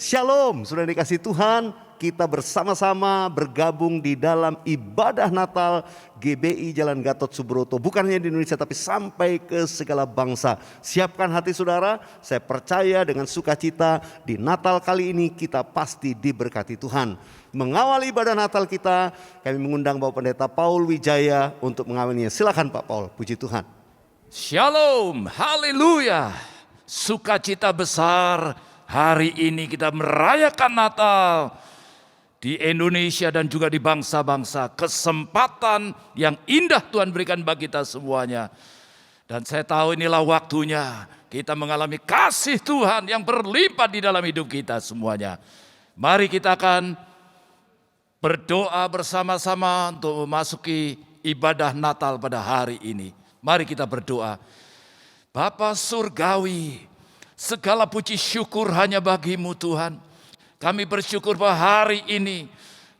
Shalom, sudah dikasih Tuhan, kita bersama-sama bergabung di dalam ibadah Natal GBI Jalan Gatot Subroto. Bukan hanya di Indonesia tapi sampai ke segala bangsa. Siapkan hati saudara, saya percaya dengan sukacita di Natal kali ini kita pasti diberkati Tuhan. Mengawali ibadah Natal kita, kami mengundang Bapak Pendeta Paul Wijaya untuk mengawalinya. Silakan Pak Paul, puji Tuhan. Shalom, haleluya, sukacita besar. Hari ini kita merayakan Natal di Indonesia dan juga di bangsa-bangsa. Kesempatan yang indah Tuhan berikan bagi kita semuanya. Dan saya tahu inilah waktunya kita mengalami kasih Tuhan yang berlimpah di dalam hidup kita semuanya. Mari kita akan berdoa bersama-sama untuk memasuki ibadah Natal pada hari ini. Mari kita berdoa. Bapa Surgawi, segala puji syukur hanya bagi-Mu Tuhan. Kami bersyukur bahwa hari ini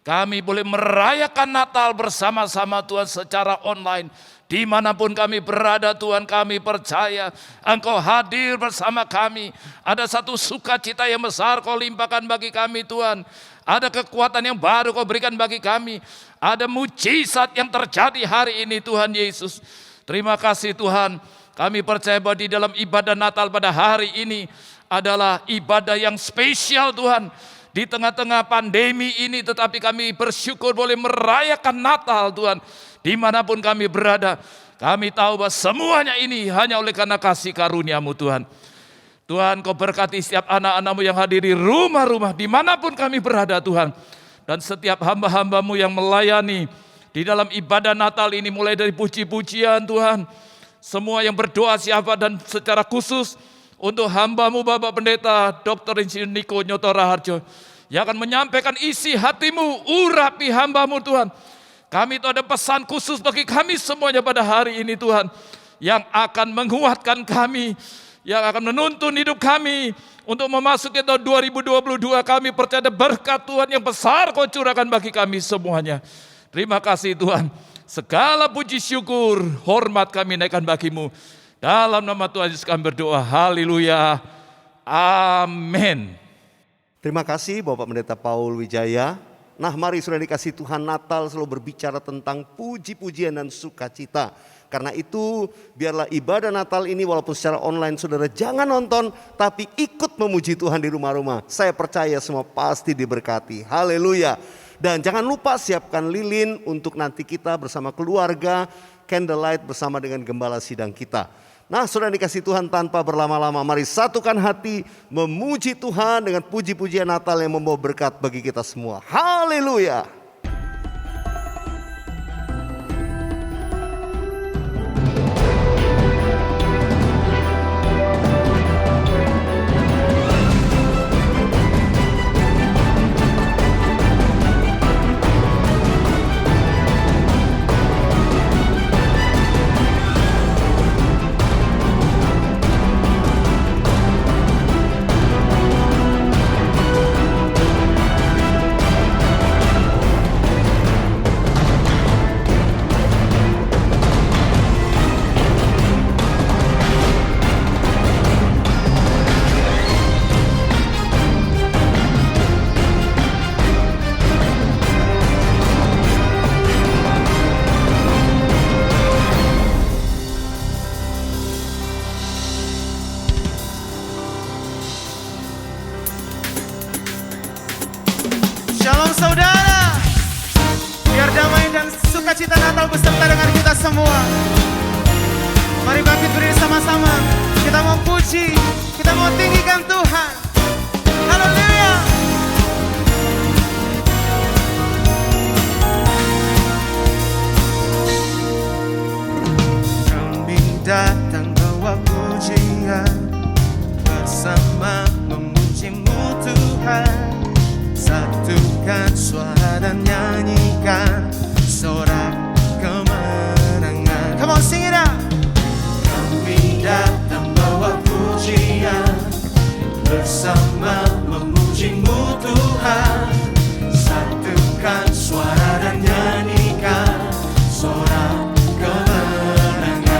kami boleh merayakan Natal bersama-sama Tuhan secara online. Dimanapun kami berada Tuhan, kami percaya Engkau hadir bersama kami. Ada satu sukacita yang besar Kau limpahkan bagi kami Tuhan. Ada kekuatan yang baru Kau berikan bagi kami. Ada mujizat yang terjadi hari ini Tuhan Yesus. Terima kasih Tuhan. Kami percaya bahwa di dalam ibadah Natal pada hari ini adalah ibadah yang spesial Tuhan. Di tengah-tengah pandemi ini tetapi kami bersyukur boleh merayakan Natal Tuhan. Dimanapun kami berada, kami tahu bahwa semuanya ini hanya oleh karena kasih karunia-Mu Tuhan. Tuhan Kau berkati setiap anak-anak-Mu yang hadir di rumah-rumah dimanapun kami berada Tuhan. Dan setiap hamba-hamba-Mu yang melayani di dalam ibadah Natal ini mulai dari puji-pujian Tuhan. Semua yang berdoa siapa dan secara khusus untuk hamba-Mu Bapak Pendeta Dr. Insinyur Niko Nyoto Raharjo yang akan menyampaikan isi hati-Mu, urapi hamba-Mu Tuhan. Kami itu ada pesan khusus bagi kami semuanya pada hari ini Tuhan, yang akan menguatkan kami, yang akan menuntun hidup kami untuk memasuki tahun 2022. Kami percaya berkat Tuhan yang besar Kau curahkan bagi kami semuanya. Terima kasih Tuhan. Segala puji syukur, hormat kami naikkan bagi-Mu. Dalam nama Tuhan Yesus kami berdoa. Haleluya. Amin. Terima kasih Bapak Pendeta Paul Wijaya. Nah mari sudah dikasih Tuhan, Natal selalu berbicara tentang puji-pujian dan sukacita. Karena itu biarlah ibadah Natal ini walaupun secara online saudara jangan nonton, tapi ikut memuji Tuhan di rumah-rumah. Saya percaya semua pasti diberkati. Haleluya. Dan jangan lupa siapkan lilin untuk nanti kita bersama keluarga, candlelight bersama dengan gembala sidang kita. Nah sudah dikasih Tuhan, tanpa berlama-lama mari satukan hati memuji Tuhan dengan puji-pujian Natal yang membawa berkat bagi kita semua. Haleluya. Shalom saudara, biar damai dan sukacita Natal beserta dengan kita semua. Mari bangkit berdiri sama-sama, kita mau puji, kita mau tinggikan Tuhan. Haleluya. Kami datang bawa pujian, bersama memuji-Mu Tuhan. Satukan suara dan nyanyikan sorak kemenangan. Come on, sing it out. Kami datang bawa pujian, bersama memuji-Mu Tuhan. Satukan suara dan nyanyikan sorak kemenangan.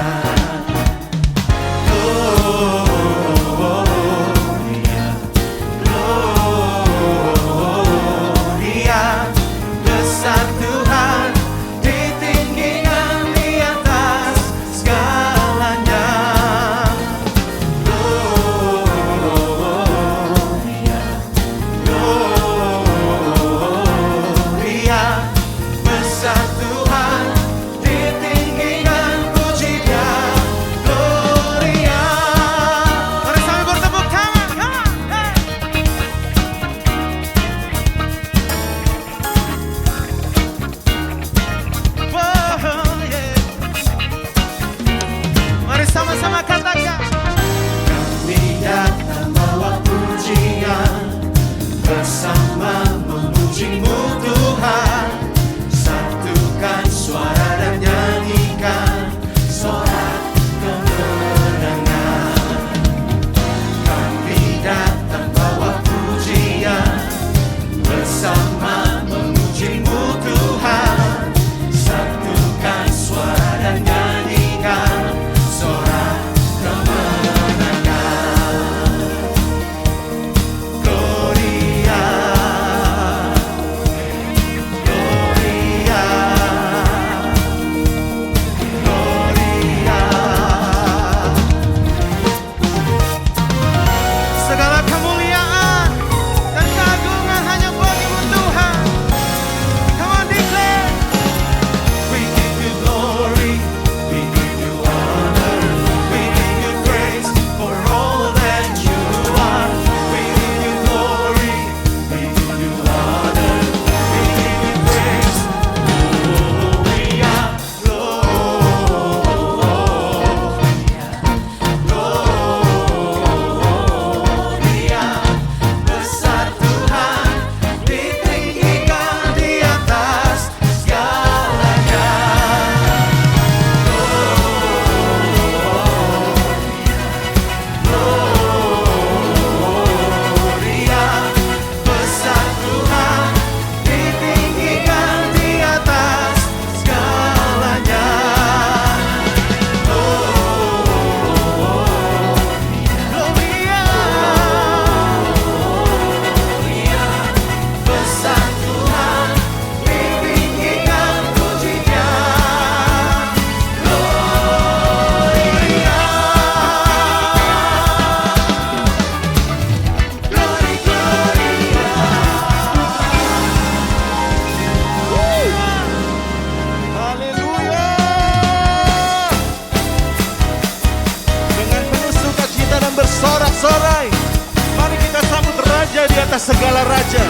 di atas segala raja.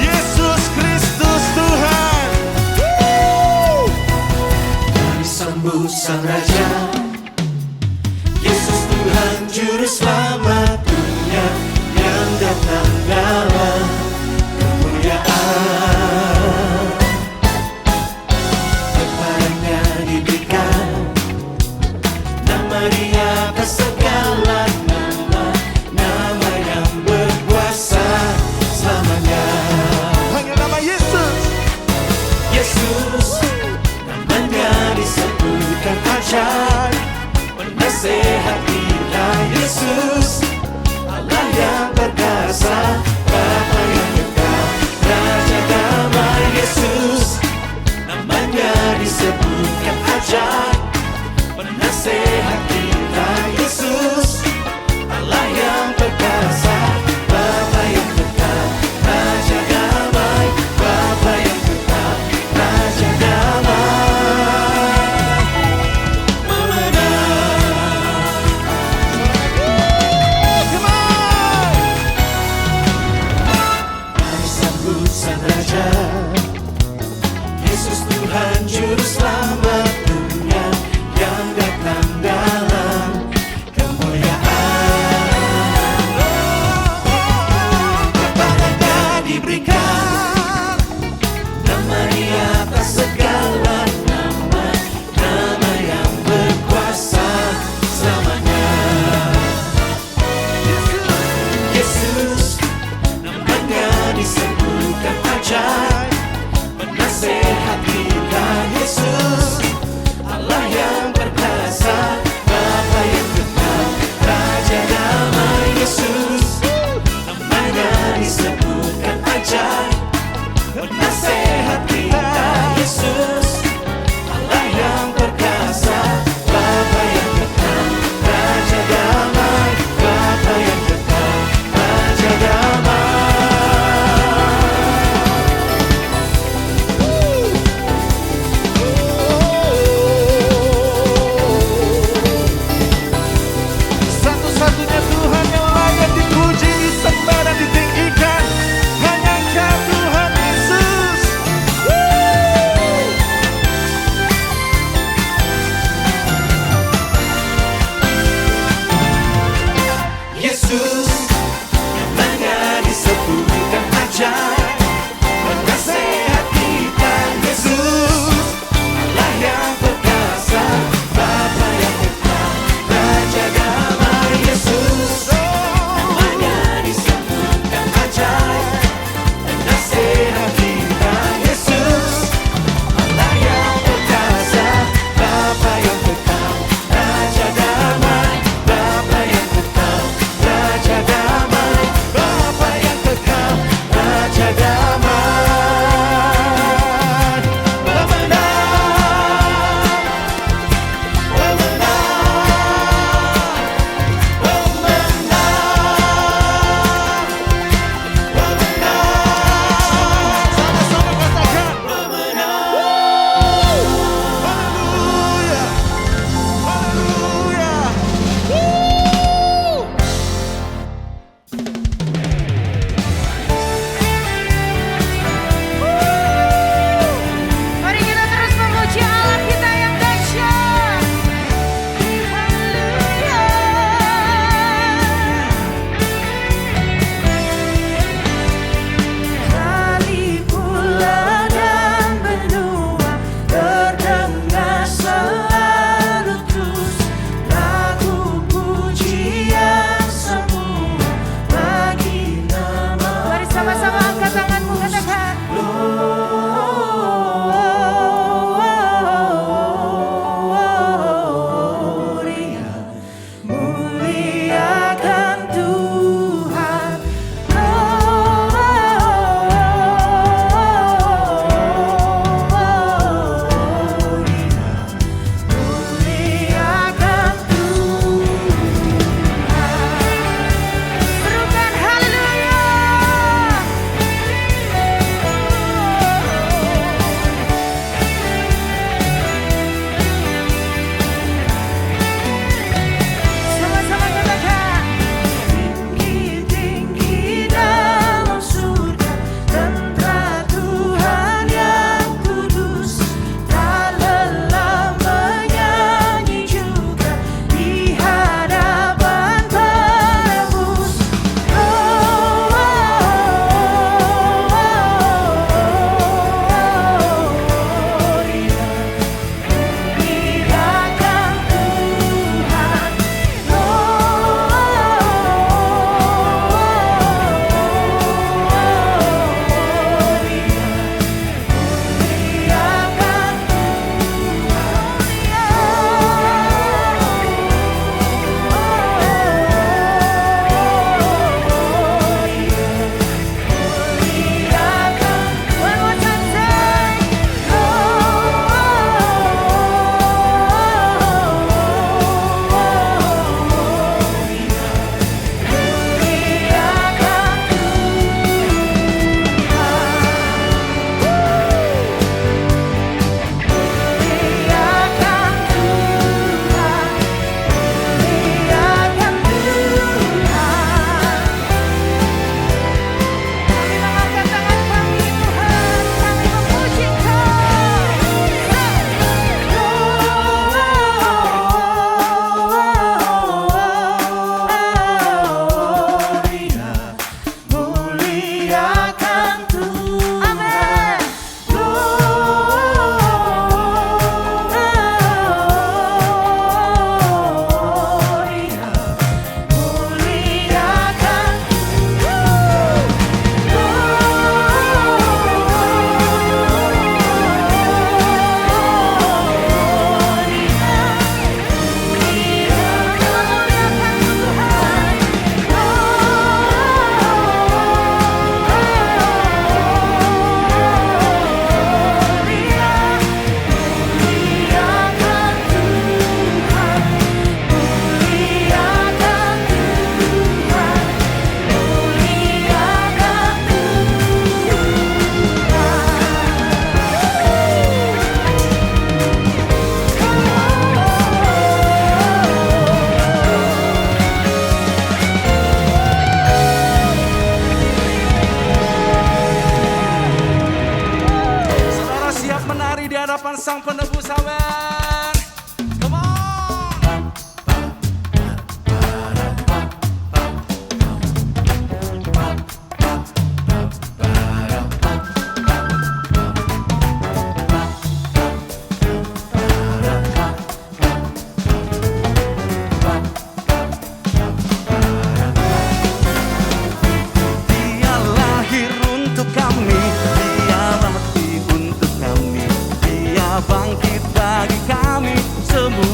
Yesus Kristus Tuhan. Mari sambut Sang Raja, Yesus Tuhan Juru Selamat dunia yang datang dalam kemuliaan. Kepadanya diberikan nama di atas segala nama, nama yang berkuasa selamanya. Hanya nama Yesus. Yesus, namanya disebutkan ajaib, penasehat kita. Yesus, Allah yang perkasa, Bapa yang kekal, Raja damai. Yesus, namanya disebutkan ajaib, penasehat kita. Yesus, Allah yang perkasa, Bapa yang kekal, Raja damai. Bapa yang kekal, Raja damai, pemenang.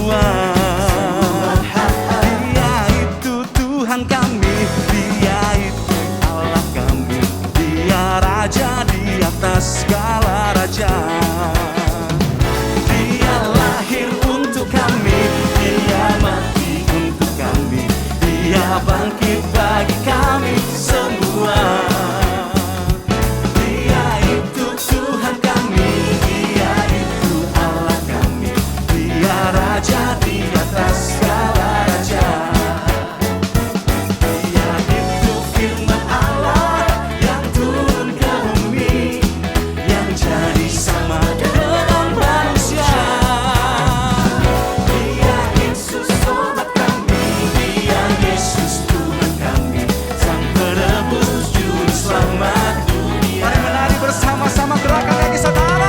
semua. Dia itu Tuhan kami, Dia itu Allah kami, Dia Raja di atas segala raja. Dia lahir untuk kami, Dia mati untuk kami, Dia bangkit bagi kami semua. Dia itu Tuhan kami, Dia itu Allah kami, Dia Raja di atas segala raja. Dia itu firman Allah yang turun ke bumi, yang jadi sama dengan manusia. Dia Yesus sobat kami, Dia Yesus Tuhan kami, Sang Penebus Juru Selamat dunia. Mari menari bersama-sama, gerakan kaki saudara.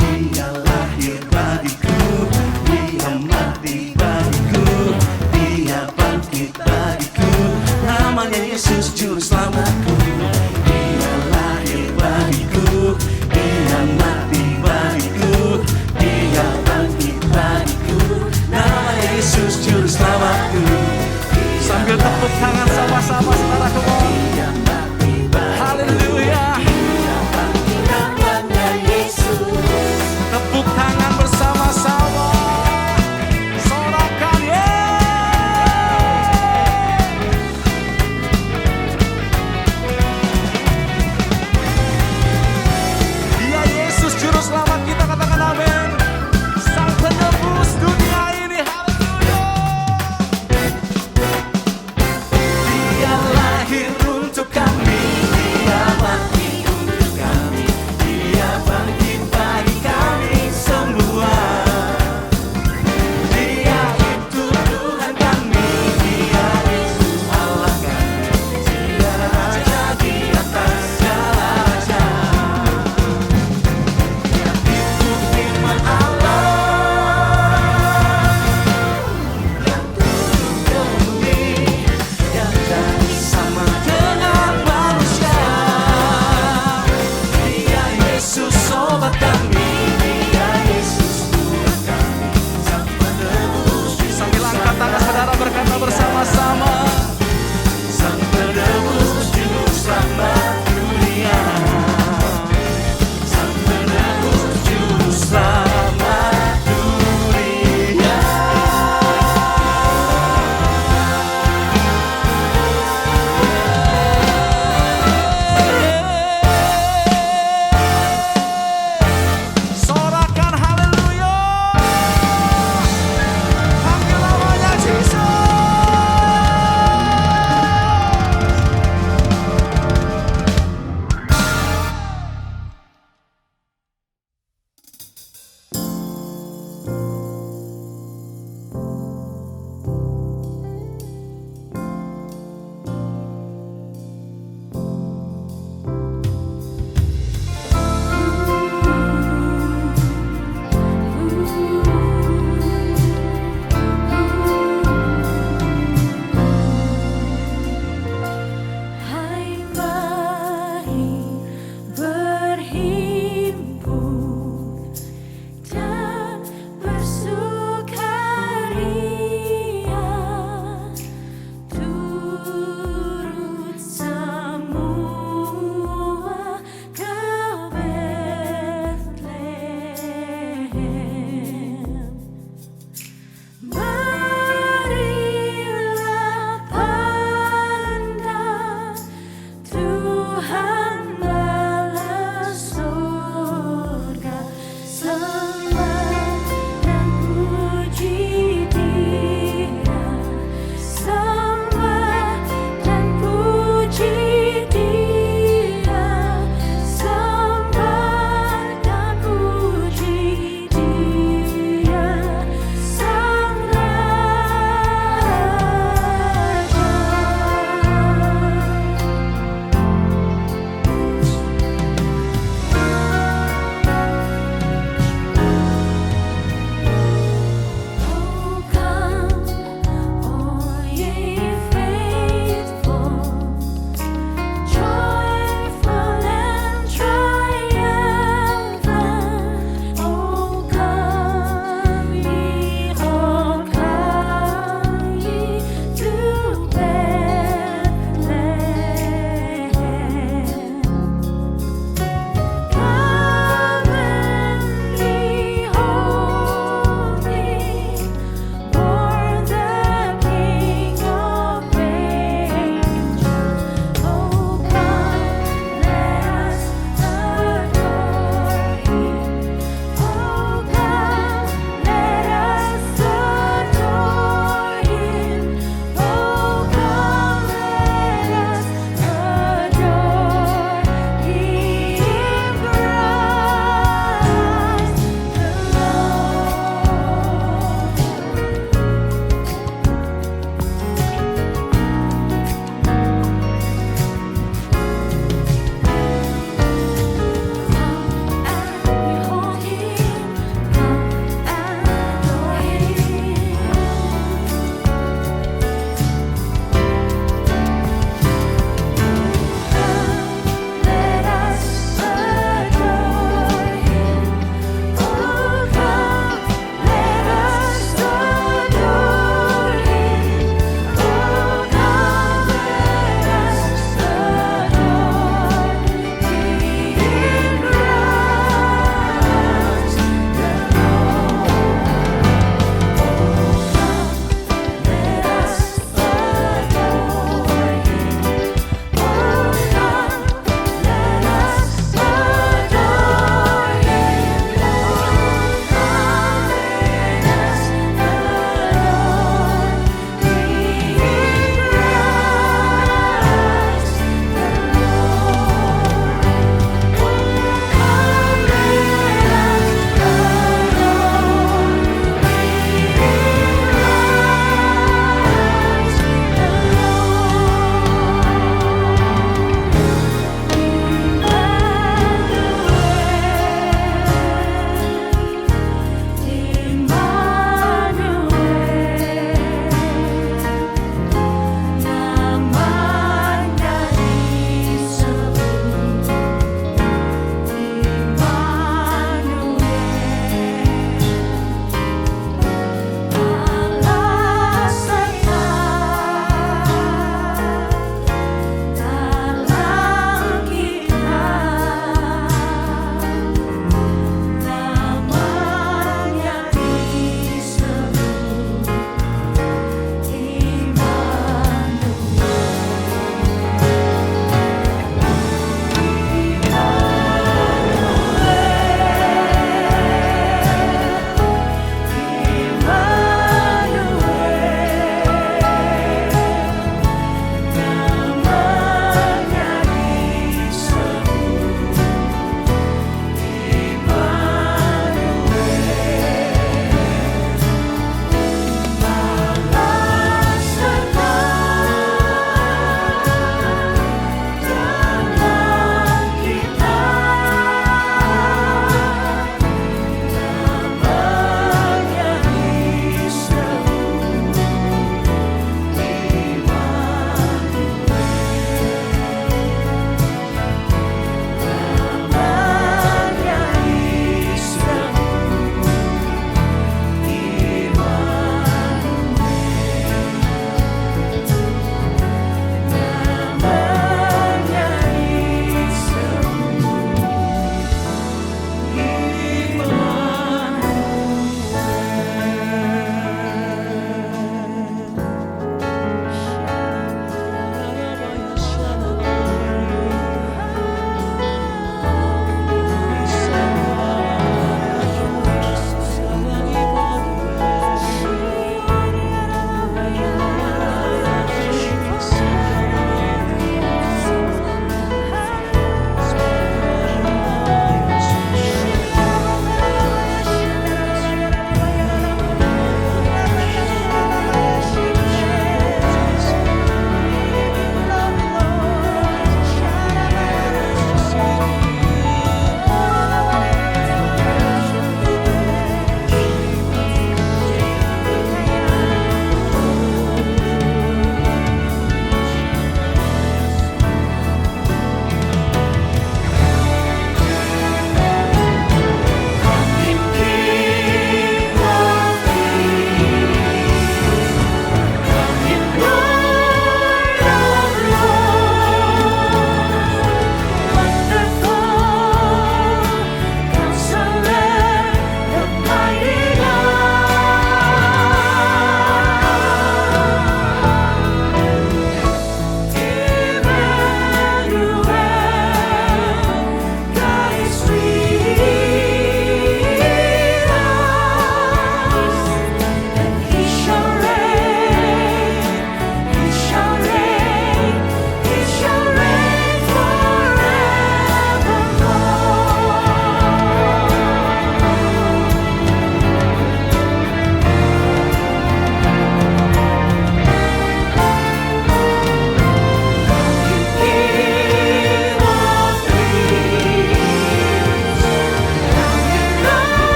Dia lahir bagiku, Dia mati bagiku, Dia bangkit bagiku, namanya Yesus Juru Selamatku. Dia lahir bagiku, Dia mati bagiku, Dia bangkit bagiku, namanya Yesus Juru Selamatku. Sambil tepuk tangan sama-sama saudaraku. Haleluya. Tepuk tangan bersama-sama, sorakan Dia Yesus Juru Selamat kita, katakan amin. Sang Penebus dunia ini, haleluya. Dia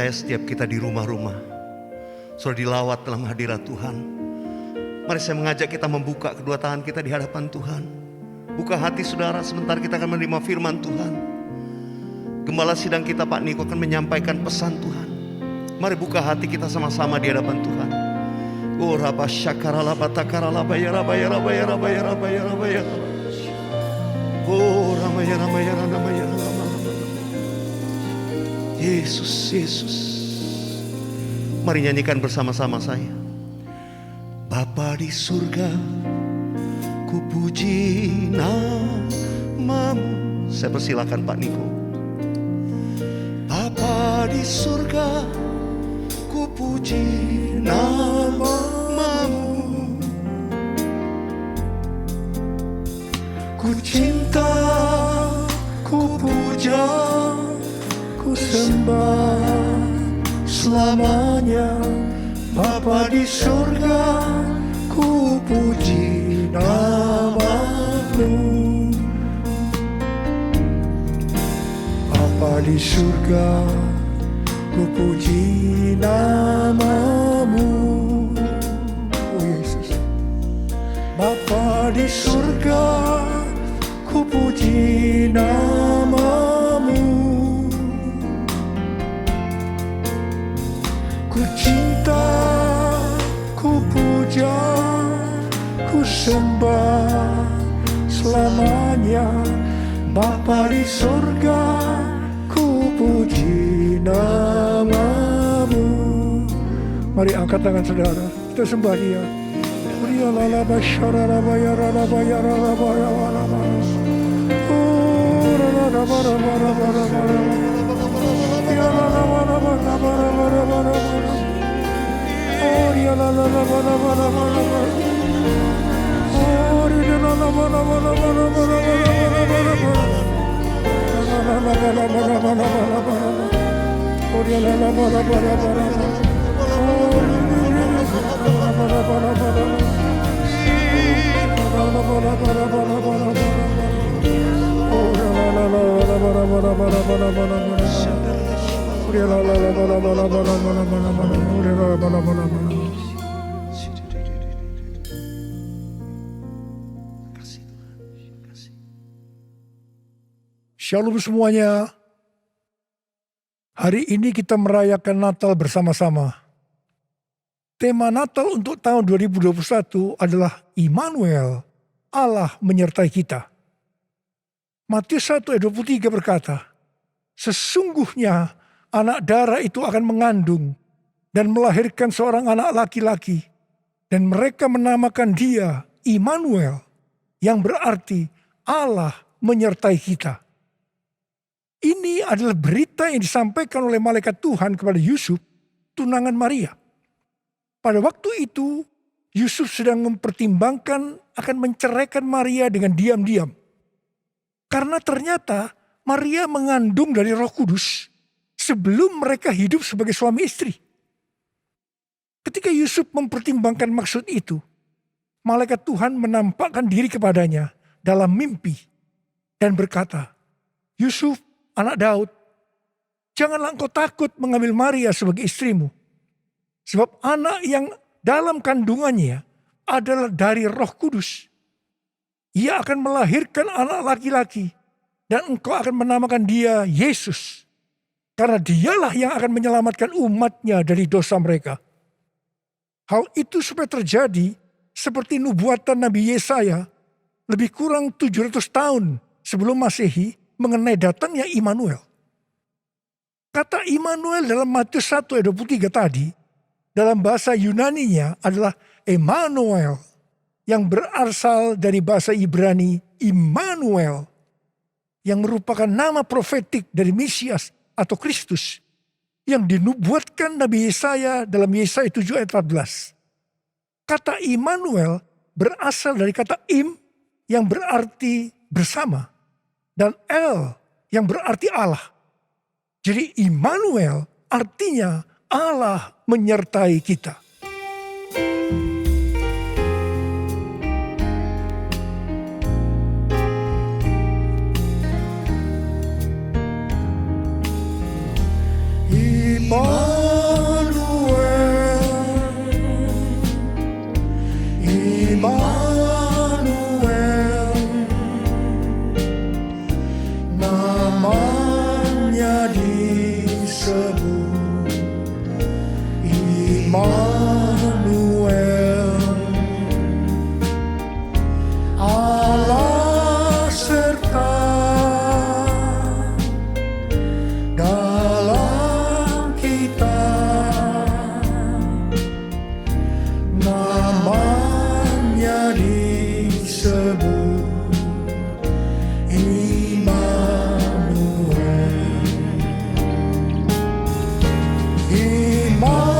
percaya setiap kita di rumah-rumah sudah dilawat dalam hadirat Tuhan. Mari saya mengajak kita membuka kedua tangan kita di hadapan Tuhan. Buka hati saudara, sebentar kita akan menerima firman Tuhan. Gembala sidang kita Pak Niko akan menyampaikan pesan Tuhan. Mari buka hati kita sama-sama di hadapan Tuhan. Oh Rabba Syakarala Batakarala Bayara Bayara Bayara Bayara Bayara Bayara. Oh Ramaya Ramaya Ramaya Ramaya. Yesus, Yesus. Mari nyanyikan bersama-sama saya. Bapa di surga, ku puji namamu. Saya persilakan Pak Niko. Bapa di surga, ku puji namamu. Ku cinta, ku puja, ku sembah selamanya. Bapa di surga, ku puji namamu. Bapa di surga, ku puji namamu. Oh Yesus. Bapa di surga, ku puji namamu. Ku cinta, ku puja, ku sembah selamanya. Bapa di surga, ku puji namamu. Mari angkat tangan saudara, kita sembah Dia. Dia lala basyara la bayara la bayara la bayara la bayara. Oh la la la bara bara bara bara. Dia la la bara bara bara bara bara. Oh dia la la la bara bara bara bara. Oh dia la la bara bara bara bara bara. La la la bara bara bara bara. Oh dia la la bara bara bara. Oh bara bara bara. Shalom semuanya. Hari ini kita merayakan Natal bersama-sama. Tema Natal untuk tahun 2021 adalah Immanuel, Allah menyertai kita. Matius 1 ayat 23 berkata, sesungguhnya anak darah itu akan mengandung dan melahirkan seorang anak laki-laki, dan mereka menamakan dia Immanuel, yang berarti Allah menyertai kita. Ini adalah berita yang disampaikan oleh malaikat Tuhan kepada Yusuf, tunangan Maria. Pada waktu itu, Yusuf sedang mempertimbangkan akan menceraikan Maria dengan diam-diam. Karena ternyata Maria mengandung dari Roh Kudus sebelum mereka hidup sebagai suami istri. Ketika Yusuf mempertimbangkan maksud itu, malaikat Tuhan menampakkan diri kepadanya dalam mimpi dan berkata, Yusuf, anak Daud, janganlah engkau takut mengambil Maria sebagai istrimu. Sebab anak yang dalam kandungannya adalah dari Roh Kudus. Ia akan melahirkan anak laki-laki dan engkau akan menamakan dia Yesus. Karena dialah yang akan menyelamatkan umatnya dari dosa mereka. Hal itu supaya terjadi seperti nubuatan Nabi Yesaya lebih kurang 700 tahun sebelum Masehi mengenai datangnya Immanuel. Kata Immanuel dalam Matius 1 ayat 23 tadi, dalam bahasa Yunaninya adalah Emmanuel, yang berasal dari bahasa Ibrani Immanuel, yang merupakan nama profetik dari Mesias atau Kristus, yang dinubuatkan Nabi Yesaya dalam Yesaya 7 ayat 14. Kata Immanuel berasal dari kata Im, yang berarti bersama, dan El, yang berarti Allah. Jadi Immanuel artinya Allah menyertai kita. Immanuel. Immanuel, namanya disebut Immanuel, Allah serta dalam kita, namanya disebut Immanuel. Immanuel,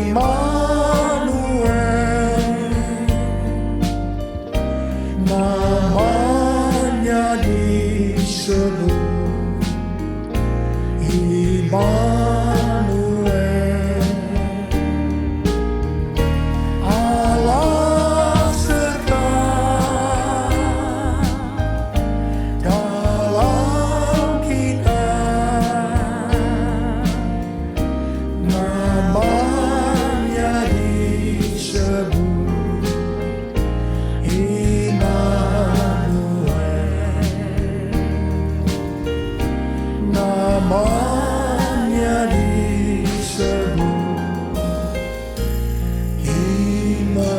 Immanuel, namanya disebut Immanuel, Allah serta dalam kita, namanya disebut Immanuel, namanya disebut Immanuel.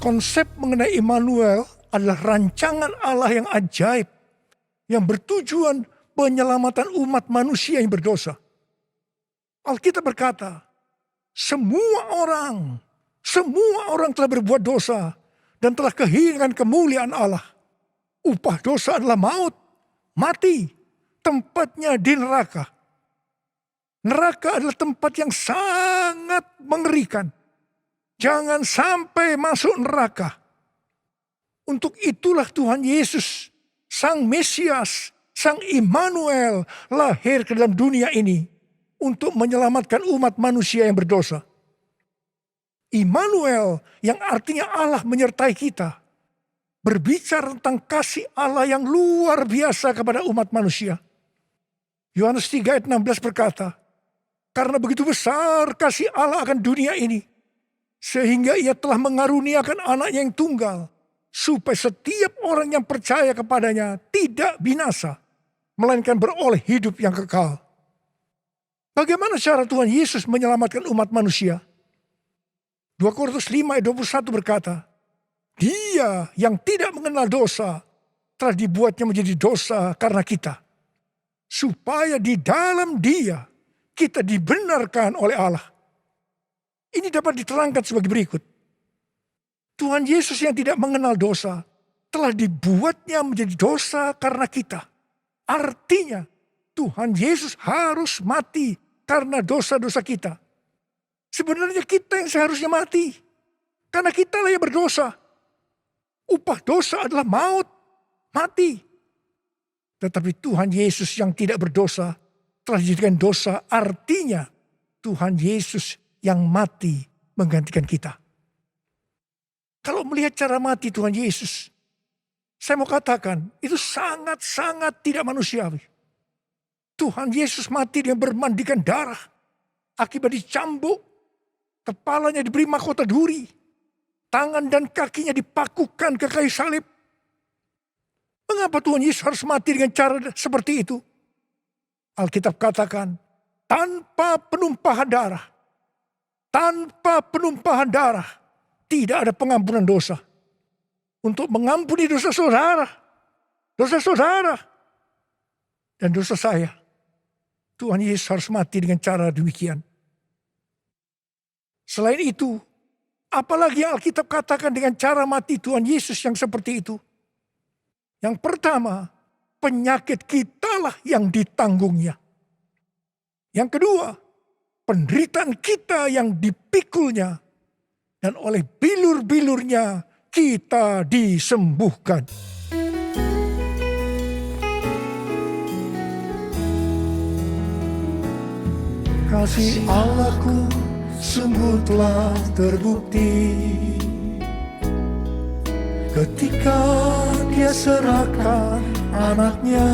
Konsep mengenai Immanuel adalah rancangan Allah yang ajaib yang bertujuan penyelamatan umat manusia yang berdosa. Alkitab berkata, semua orang telah berbuat dosa dan telah kehilangan kemuliaan Allah. Upah dosa adalah maut, mati, tempatnya di neraka. Neraka adalah tempat yang sangat mengerikan. Jangan sampai masuk neraka. Untuk itulah Tuhan Yesus, Sang Mesias, Sang Immanuel lahir ke dalam dunia ini untuk menyelamatkan umat manusia yang berdosa. Immanuel yang artinya Allah menyertai kita, berbicara tentang kasih Allah yang luar biasa kepada umat manusia. Yohanes 3 ayat 16 berkata, karena begitu besar kasih Allah akan dunia ini, sehingga ia telah mengaruniakan anaknya yang tunggal, supaya setiap orang yang percaya kepadanya tidak binasa, melainkan beroleh hidup yang kekal. Bagaimana cara Tuhan Yesus menyelamatkan umat manusia? 2 Korintus 5 ayat 21 berkata, Dia yang tidak mengenal dosa telah dibuatnya menjadi dosa karena kita, supaya di dalam Dia kita dibenarkan oleh Allah. Ini dapat diterangkan sebagai berikut. Tuhan Yesus yang tidak mengenal dosa telah dibuatnya menjadi dosa karena kita. Artinya Tuhan Yesus harus mati karena dosa-dosa kita. Sebenarnya kita yang seharusnya mati. Karena kita lah yang berdosa. Upah dosa adalah maut, mati. Tetapi Tuhan Yesus yang tidak berdosa telah dijadikan dosa. Artinya Tuhan Yesus yang mati menggantikan kita. Kalau melihat cara mati Tuhan Yesus, saya mau katakan itu sangat-sangat tidak manusiawi. Tuhan Yesus mati dengan bermandikan darah. Akibat dicambuk, kepalanya diberi mahkota duri, tangan dan kakinya dipakukan ke kayu salib. Mengapa Tuhan Yesus harus mati dengan cara seperti itu? Alkitab katakan, tanpa penumpahan darah, tidak ada pengampunan dosa. Untuk mengampuni dosa saudara, dan dosa saya, Tuhan Yesus harus mati dengan cara demikian. Selain itu, apalagi yang Alkitab katakan dengan cara mati Tuhan Yesus yang seperti itu? Yang pertama, penyakit kitalah yang ditanggungnya. Yang kedua, penderitaan kita yang dipikulnya. Dan oleh bilur-bilurnya kita disembuhkan. Kasih Allahku sungguh telah terbukti ketika Dia serahkan anaknya.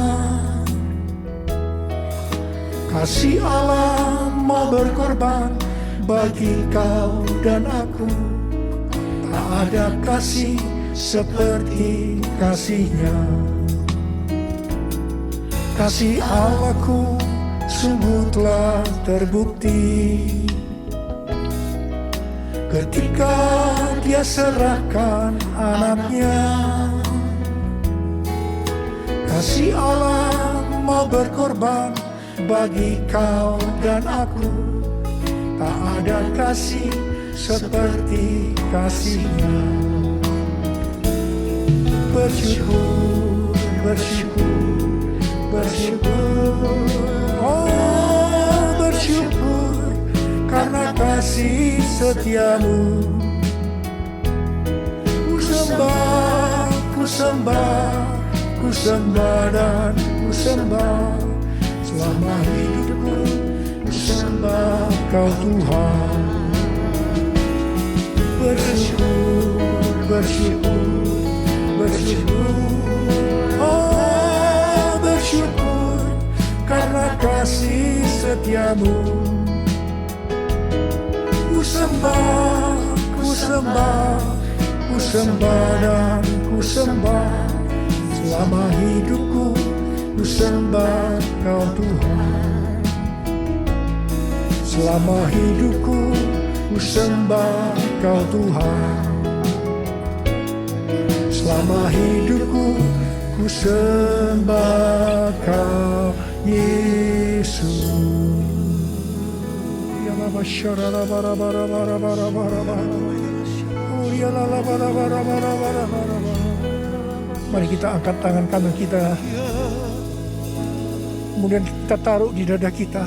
Kasih Allah mau berkorban bagi kau dan aku. Tak ada kasih seperti kasih-Nya. Kasih Allahku sungguh telah terbukti ketika Dia serahkan anaknya. Kasih Allah mau berkorban bagi kau dan aku. Tak ada kasih seperti kasih-Nya. Bersyukur, bersyukur, bersyukur. Oh, bersyukur karena kasih setiamu. Ku sembah, ku sembah, ku sembah dan ku sembah. Selama hidupku ku sembah kau Tuhan. Bersyukur, bersyukur, bersyukur. Oh, bersyukur karena kasih setiamu. Ku sembah, ku sembah, ku sembah dan ku sembah. Selama hidupku ku sembah kau Tuhan. Selama hidupku ku sembah kau Tuhan. Selama hidupku ku sembah kau Yesus. Ya Bapa syarala bara bara bara bara bara bara. Oh ya la la bara bara bara bara bara. Mari kita angkat tangan kanan kita. Kemudian kita taruh di dada kita.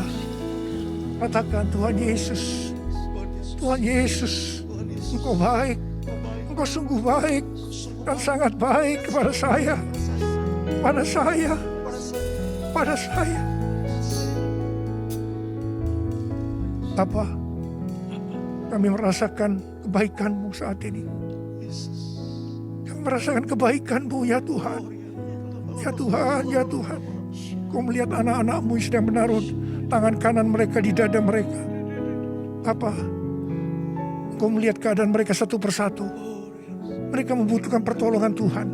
Katakan, Tuhan Yesus, Tuhan Yesus, Engkau baik, Engkau sungguh baik dan sangat baik kepada saya, pada saya, pada saya. Bapa, kami merasakan kebaikan-Mu saat ini. Kami merasakan kebaikan-Mu ya Tuhan. Ya Tuhan, ya Tuhan. Kau melihat anak-anak-Mu yang sedang menaruh tangan kanan mereka di dada mereka. Bapa, Kau melihat keadaan mereka satu persatu. Mereka membutuhkan pertolongan Tuhan.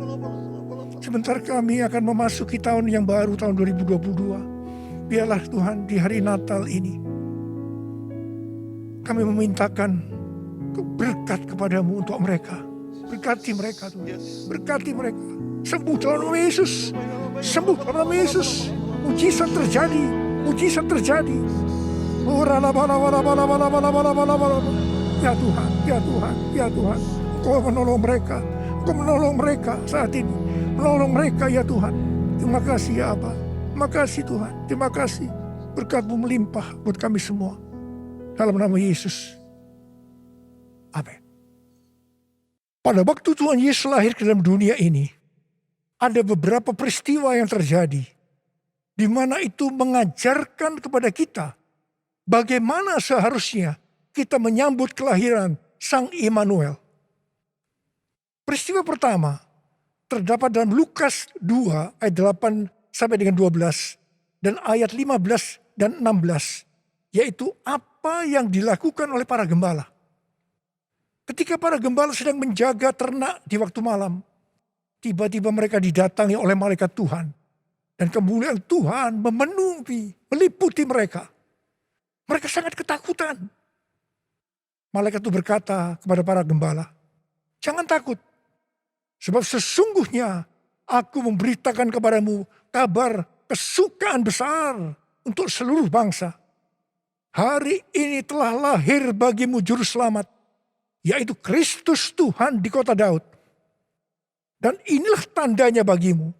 Sebentar kami akan memasuki tahun yang baru, tahun 2022. Biarlah Tuhan di hari Natal ini kami memintakan berkat kepadamu untuk mereka. Berkati mereka Tuhan. Berkati mereka. Sembuh dalam nama Yesus. Sembuh dalam nama Yesus. Mujizat terjadi. Mujizat terjadi. Ya Tuhan, ya Tuhan, ya Tuhan. Kau menolong mereka. Kau menolong mereka saat ini. Menolong mereka ya Tuhan. Terima kasih ya Abba. Terima kasih Tuhan. Terima kasih. Berkat-Mu melimpah buat kami semua. Dalam nama Yesus. Amin. Pada waktu Tuhan Yesus lahir ke dalam dunia ini, ada beberapa peristiwa yang terjadi, di mana itu mengajarkan kepada kita bagaimana seharusnya kita menyambut kelahiran Sang Immanuel. Peristiwa pertama terdapat dalam Lukas 2 ayat 8 sampai dengan 12 dan ayat 15 dan 16, yaitu apa yang dilakukan oleh para gembala. Ketika para gembala sedang menjaga ternak di waktu malam, tiba-tiba mereka didatangi oleh malaikat Tuhan. Dan kemuliaan Tuhan memenuhi, meliputi mereka. Mereka sangat ketakutan. Malaikat itu berkata kepada para gembala, jangan takut. Sebab sesungguhnya aku memberitakan kepadamu kabar kesukaan besar untuk seluruh bangsa. Hari ini telah lahir bagimu juru selamat, yaitu Kristus Tuhan di kota Daud. Dan inilah tandanya bagimu.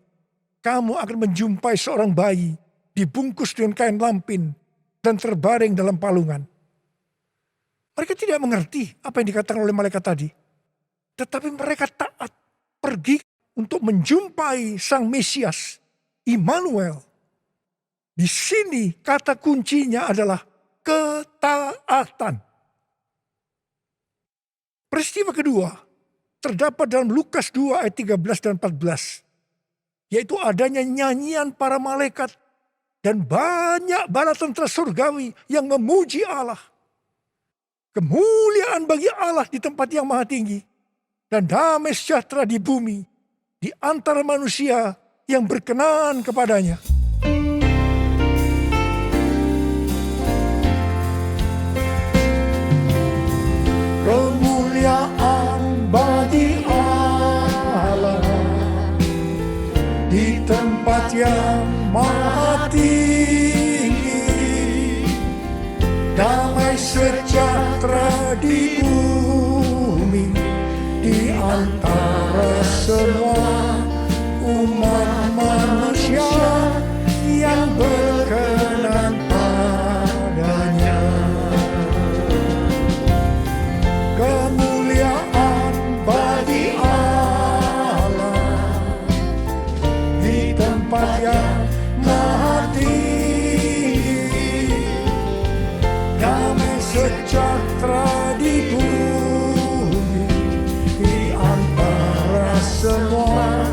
Kamu akan menjumpai seorang bayi dibungkus dengan kain lampin dan terbaring dalam palungan. Mereka tidak mengerti apa yang dikatakan oleh malaikat tadi. Tetapi mereka taat pergi untuk menjumpai Sang Mesias, Immanuel. Di sini kata kuncinya adalah ketaatan. Peristiwa kedua terdapat dalam Lukas 2 ayat 13 dan 14. yaitu adanya nyanyian para malaikat dan banyak bala tentara surgawi yang memuji Allah. Kemuliaan bagi Allah di tempat yang maha tinggi dan damai sejahtera di bumi di antara manusia yang berkenan kepadanya. Kemuliaan bagi Allah di tempat yang maha tinggi, damai sejahtera di bumi di antara semua umat manusia yang berkenan padanya. Kemuliaan bagi Allah di tempat yang maha tinggi, damai sejahtera di bumi di antara semua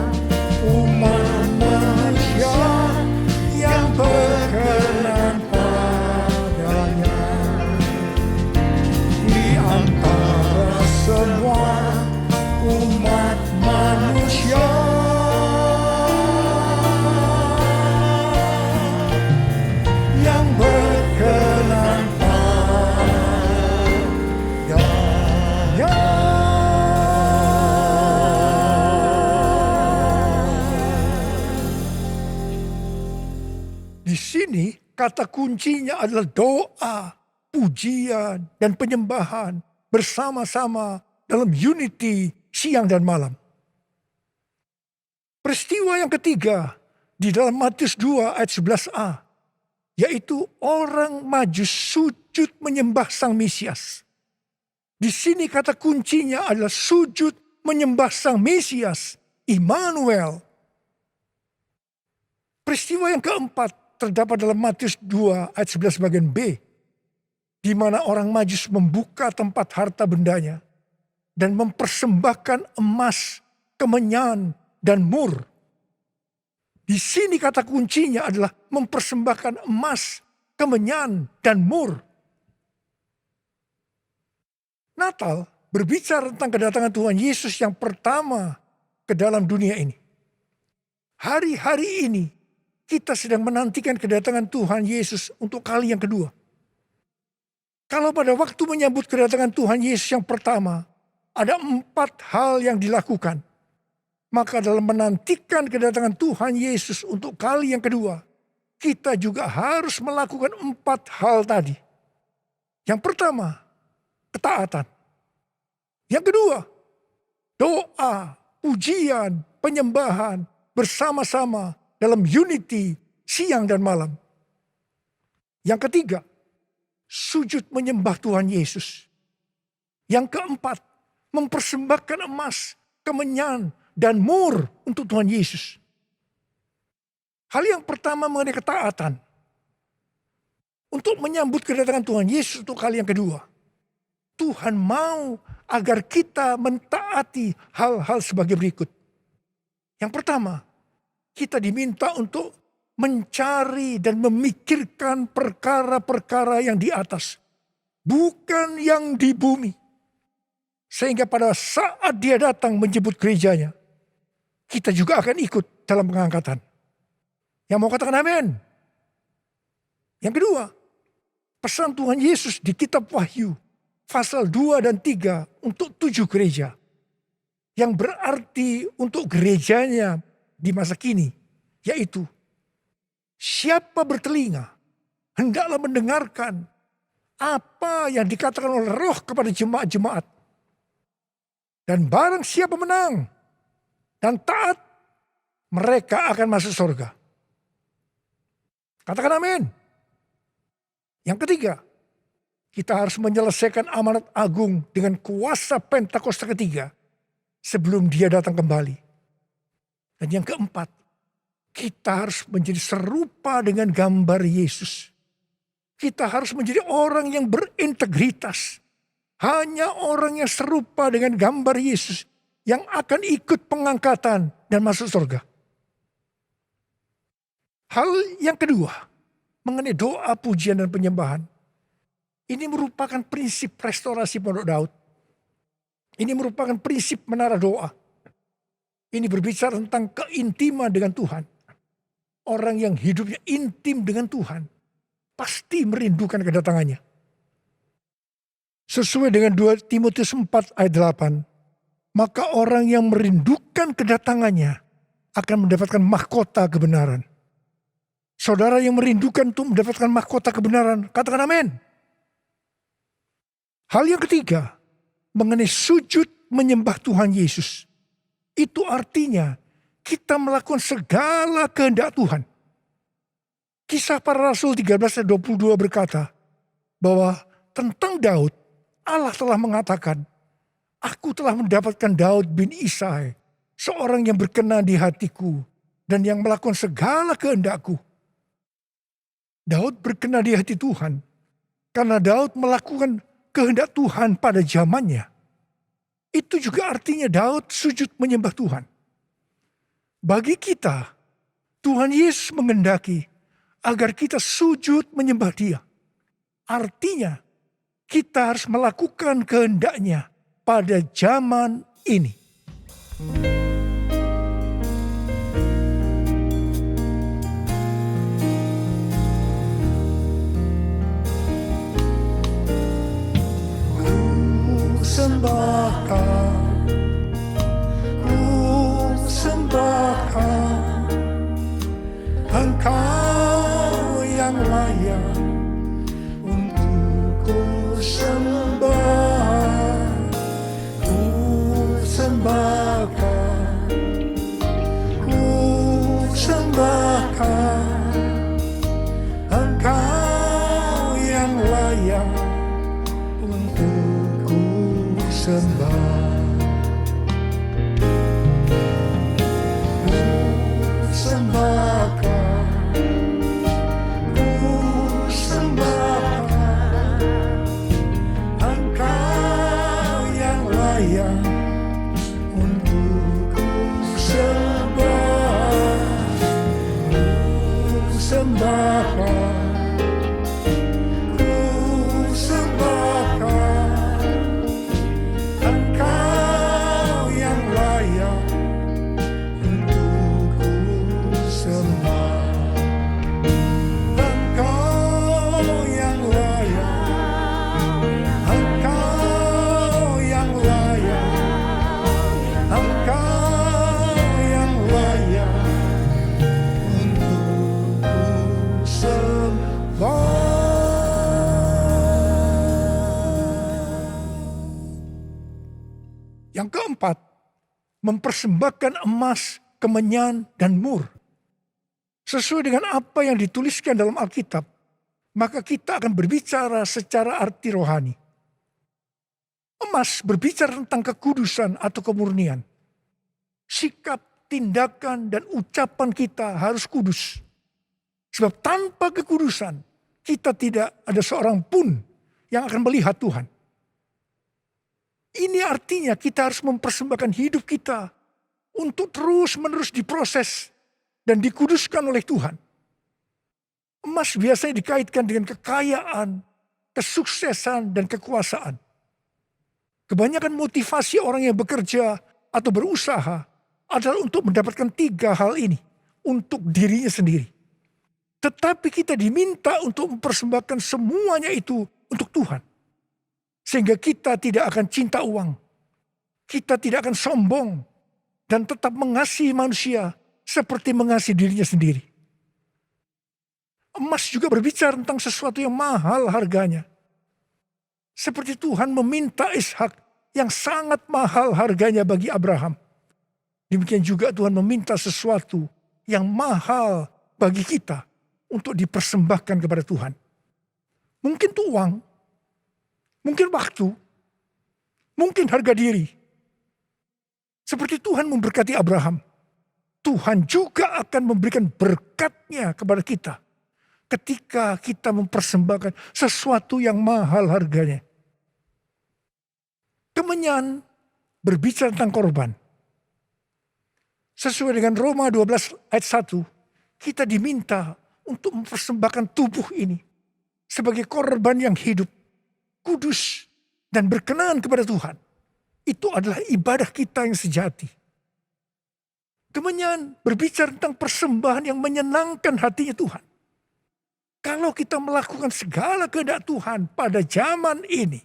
umat manusia yang berkenan padanya. Di antara semua umat manusia yang berkenan padanya. Di sini kata kuncinya adalah doa, pujian, dan penyembahan bersama-sama dalam unity siang dan malam. Peristiwa yang ketiga di dalam Matius 2 ayat 11a, yaitu orang Majus sujud menyembah Sang Mesias. Di sini kata kuncinya adalah sujud menyembah Sang Mesias, Immanuel. Peristiwa yang keempat terdapat dalam Matius 2 ayat 11 bagian B, di mana orang Majus membuka tempat harta bendanya dan mempersembahkan emas, kemenyan, dan mur. Di sini kata kuncinya adalah mempersembahkan emas, kemenyan, dan mur. Natal berbicara tentang kedatangan Tuhan Yesus yang pertama ke dalam dunia ini. Hari-hari ini kita sedang menantikan kedatangan Tuhan Yesus untuk kali yang kedua. Kalau pada waktu menyambut kedatangan Tuhan Yesus yang pertama, ada 4 hal yang dilakukan. Maka dalam menantikan kedatangan Tuhan Yesus untuk kali yang kedua, kita juga harus melakukan 4 hal tadi. Yang pertama, ketaatan. Yang kedua, doa, pujian, penyembahan bersama-sama dalam unity siang dan malam. Yang ketiga, sujud menyembah Tuhan Yesus. Yang keempat, mempersembahkan emas, kemenyan, dan mur untuk Tuhan Yesus. Hal yang pertama mengenai ketaatan. Untuk menyambut kedatangan Tuhan Yesus untuk kali yang kedua. Tuhan mau agar kita mentaati hal-hal sebagai berikut. Yang pertama, kita diminta untuk mencari dan memikirkan perkara-perkara yang di atas. Bukan yang di bumi. Sehingga pada saat dia datang menjemput gerejanya, kita juga akan ikut dalam pengangkatan. Yang mau katakan amin? Yang kedua, pesan Tuhan Yesus di kitab Wahyu, pasal 2 dan 3 untuk 7 gereja. Yang berarti untuk gerejanya di masa kini, yaitu siapa bertelinga hendaklah mendengarkan apa yang dikatakan oleh Roh kepada jemaat-jemaat. Dan barang siapa menang dan taat, mereka akan masuk surga. Katakan amin. Yang ketiga, kita harus menyelesaikan amanat agung dengan kuasa Pentakosta ketiga sebelum dia datang kembali. Dan yang keempat, kita harus menjadi serupa dengan gambar Yesus. Kita harus menjadi orang yang berintegritas. Hanya orang yang serupa dengan gambar Yesus yang akan ikut pengangkatan dan masuk surga. Hal yang kedua, mengenai doa, pujian, dan penyembahan. Ini merupakan prinsip restorasi Pondok Daud. Ini merupakan prinsip menara doa. Ini berbicara tentang keintiman dengan Tuhan. Orang yang hidupnya intim dengan Tuhan pasti merindukan kedatangannya. Sesuai dengan 2 Timotius 4 ayat 8. Maka orang yang merindukan kedatangannya akan mendapatkan mahkota kebenaran. Saudara yang merindukan untuk mendapatkan mahkota kebenaran, katakan amin. Hal yang ketiga, mengenai sujud menyembah Tuhan Yesus. Itu artinya kita melakukan segala kehendak Tuhan. Kisah Para Rasul 13 ayat 22 berkata bahwa tentang Daud, Allah telah mengatakan, aku telah mendapatkan Daud bin Isai, seorang yang berkenan di hatiku dan yang melakukan segala kehendakku. Daud berkenan di hati Tuhan karena Daud melakukan kehendak Tuhan pada zamannya. Itu juga artinya Daud sujud menyembah Tuhan. Bagi kita, Tuhan Yesus menghendaki agar kita sujud menyembah Dia. Artinya, kita harus melakukan kehendaknya pada zaman ini. Ku sembahkan Engkau yang layak untuk ku sembah. Ku sembahkan Engkau yang layak untuk ku sembah. Engkau yang layak untuk ku sembah. Ku sembahkan Engkau yang layak untuk ku sembah. Engkau yang layak, Engkau yang layak, Engkau yang layak untuk ku sembah. Yang keempat, mempersembahkan emas, kemenyan, dan mur. Sesuai dengan apa yang dituliskan dalam Alkitab, maka kita akan berbicara secara arti rohani. Emas berbicara tentang kekudusan atau kemurnian. Sikap, tindakan, dan ucapan kita harus kudus. Sebab tanpa kekudusan, kita tidak ada seorang pun yang akan melihat Tuhan. Ini artinya kita harus mempersembahkan hidup kita untuk terus-menerus diproses dan dikuduskan oleh Tuhan. Emas biasanya dikaitkan dengan kekayaan, kesuksesan, dan kekuasaan. Kebanyakan motivasi orang yang bekerja atau berusaha adalah untuk mendapatkan 3 hal ini untuk dirinya sendiri. Tetapi kita diminta untuk mempersembahkan semuanya itu untuk Tuhan. Sehingga kita tidak akan cinta uang. Kita tidak akan sombong. Dan tetap mengasihi manusia seperti mengasihi dirinya sendiri. Emas juga berbicara tentang sesuatu yang mahal harganya. Seperti Tuhan meminta Ishak yang sangat mahal harganya bagi Abraham. Demikian juga Tuhan meminta sesuatu yang mahal bagi kita untuk dipersembahkan kepada Tuhan. Mungkin itu uang, mungkin waktu, mungkin harga diri. Seperti Tuhan memberkati Abraham, Tuhan juga akan memberikan berkat-Nya kepada kita ketika kita mempersembahkan sesuatu yang mahal harganya. Kemenyan berbicara tentang korban. Sesuai dengan Roma 12 ayat 1, kita diminta untuk mempersembahkan tubuh ini sebagai korban yang hidup, kudus, dan berkenan kepada Tuhan. Itu adalah ibadah kita yang sejati. Kemudian berbicara tentang persembahan yang menyenangkan hatinya Tuhan. Kalau kita melakukan segala kehendak Tuhan pada zaman ini,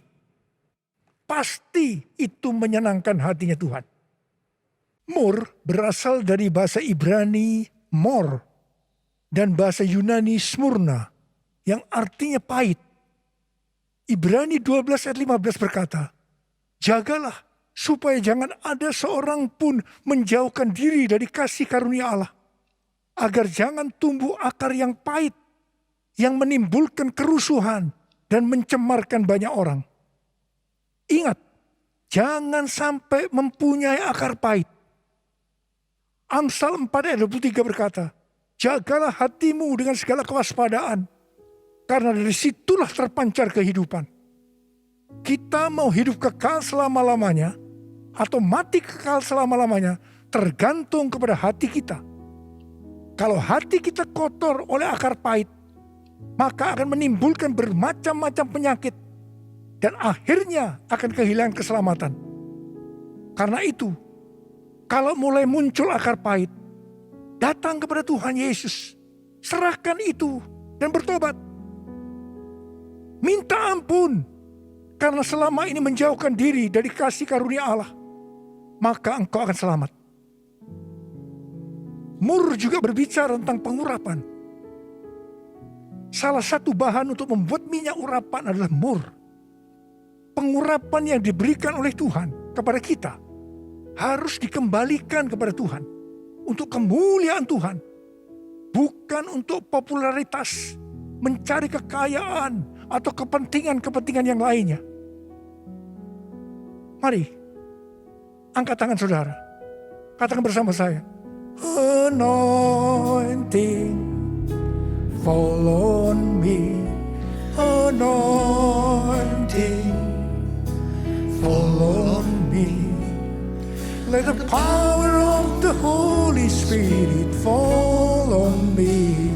pasti itu menyenangkan hatinya Tuhan. Mur berasal dari bahasa Ibrani mor dan bahasa Yunani smurna yang artinya pahit. Ibrani 12 ayat 15 berkata, jagalah supaya jangan ada seorang pun menjauhkan diri dari kasih karunia Allah, agar jangan tumbuh akar yang pahit yang menimbulkan kerusuhan dan mencemarkan banyak orang. Ingat, jangan sampai mempunyai akar pahit. Amsal 4 ayat 23 berkata, jagalah hatimu dengan segala kewaspadaan, karena dari situlah terpancar kehidupan. Kita mau hidup kekal selama-lamanya atau mati kekal selama-lamanya tergantung kepada hati kita. Kalau hati kita kotor oleh akar pahit, maka akan menimbulkan bermacam-macam penyakit dan akhirnya akan kehilangan keselamatan. Karena itu, kalau mulai muncul akar pahit, datang kepada Tuhan Yesus, serahkan itu dan bertobat. Minta ampun karena selama ini menjauhkan diri dari kasih karunia Allah, maka engkau akan selamat. Mur juga berbicara tentang pengurapan. Salah satu bahan untuk membuat minyak urapan adalah mur. Pengurapan yang diberikan oleh Tuhan kepada kita harus dikembalikan kepada Tuhan untuk kemuliaan Tuhan, bukan untuk popularitas, mencari kekayaan atau kepentingan-kepentingan yang lainnya. Mari, angkat tangan saudara, katakan bersama saya, anointing fall on me, anointing fall on me. Let the power of the Holy Spirit fall on me,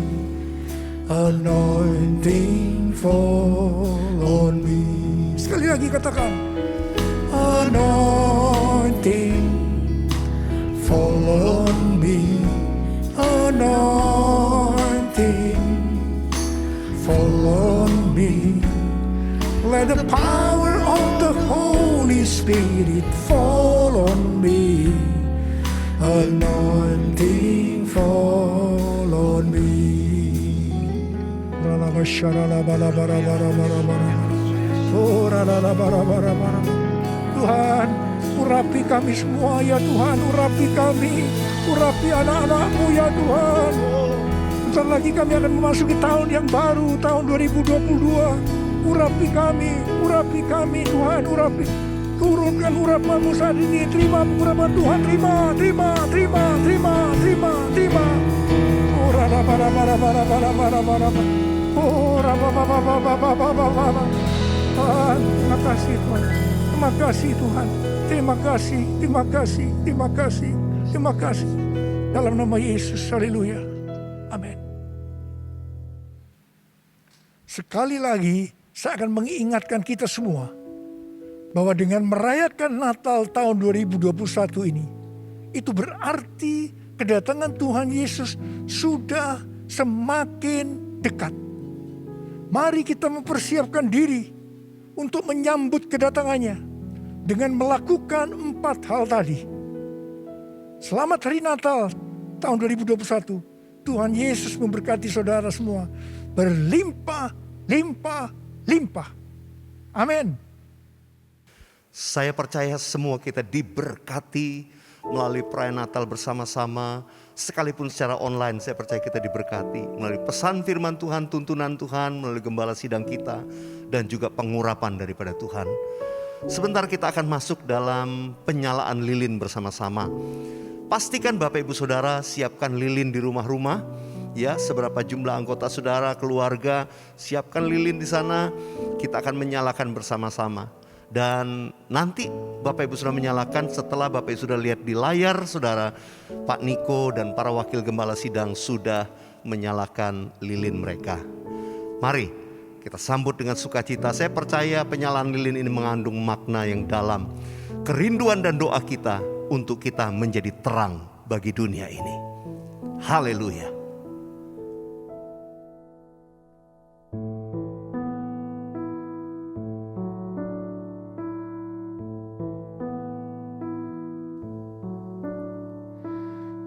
anointing fall on me. Sekali lagi katakan, anointing fall on me, anointing fall on me. Let the power of the Holy Spirit fall on me, anointing fall on me. Tuhan, urapi kami semua ya Tuhan, urapi kami, urapi anak-anak-Mu ya Tuhan. Bentar lagi kami akan memasuki tahun yang baru, tahun 2022. Urapi kami Tuhan, urapi. Turunkan urapan-Mu saat ini, terima urapan Tuhan, terima. Tuhan, terima kasih Tuhan. Terima kasih Tuhan. Terima kasih. Dalam nama Yesus, haleluya. Amin. Sekali lagi, saya akan mengingatkan kita semua bahwa dengan merayakan Natal tahun 2021 ini, itu berarti kedatangan Tuhan Yesus sudah semakin dekat. Mari kita mempersiapkan diri untuk menyambut kedatangannya dengan melakukan 4 hal tadi. Selamat Hari Natal tahun 2021. Tuhan Yesus memberkati saudara semua berlimpah. Amin. Saya percaya semua kita diberkati melalui perayaan Natal bersama-sama. Sekalipun secara online, saya percaya kita diberkati melalui pesan firman Tuhan, tuntunan Tuhan, melalui gembala sidang kita, dan juga pengurapan daripada Tuhan. Sebentar kita akan masuk dalam penyalaan lilin bersama-sama. Pastikan Bapak Ibu Saudara siapkan lilin di rumah-rumah. Ya, seberapa jumlah anggota saudara, keluarga, siapkan lilin di sana. Kita akan menyalakan bersama-sama. Dan nanti Bapak Ibu sudah menyalakan, setelah Bapak Ibu sudah lihat di layar, saudara, Pak Niko dan para wakil gembala sidang sudah menyalakan lilin mereka. Mari kita sambut dengan sukacita. Saya percaya penyalaan lilin ini mengandung makna yang dalam. Kerinduan dan doa kita untuk kita menjadi terang bagi dunia ini. Haleluya.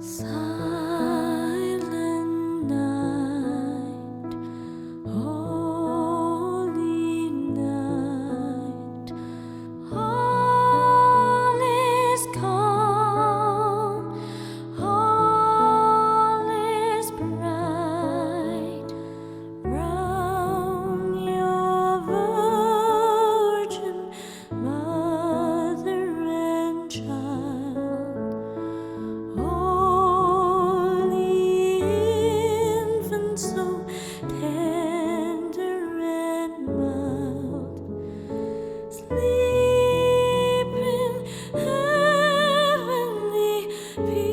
Silent night, holy night, all is calm, all is bright, round your virgin mother and child. Holy infant, so tender and mild, sleep in heavenly peace,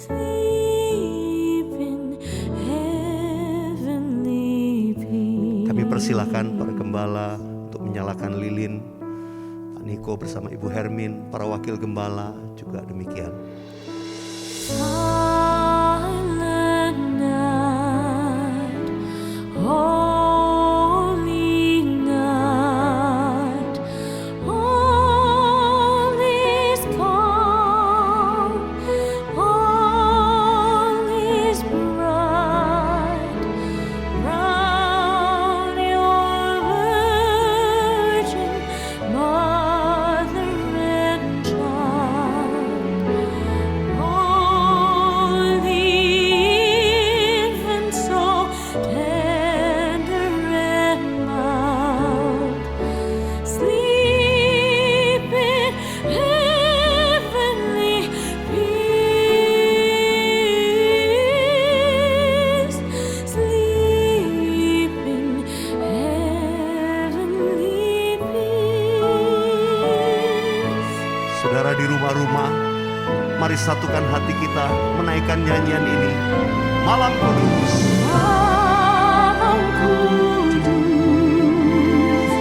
sleep in heavenly peace. Kami persilakan para gembala untuk menyalakan lilin. Pak Niko bersama Ibu Hermin, para wakil gembala juga demikian. Silent night, holy night, all is calm, all is bright, round your virgin mother and child. Holy infant, so tender and mild, sleep in heavenly peace, sleep in heavenly peace. Saudara di rumah-rumah, mari satukan hati kita menaikkan nyanyian ini. Malam Kudus. Malam kudus,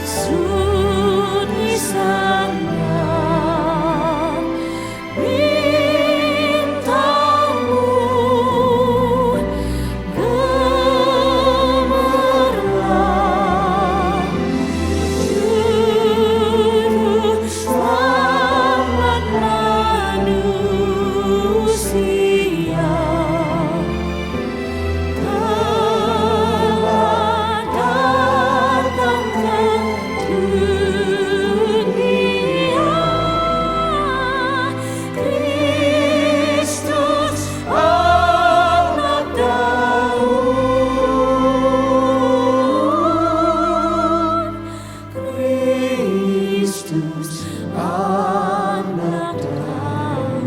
sunyi sangat, bintangmu gemerlap, juru selamat manusia. Telah datang ke dunia, Kristus anak Daud, Kristus anak Daud,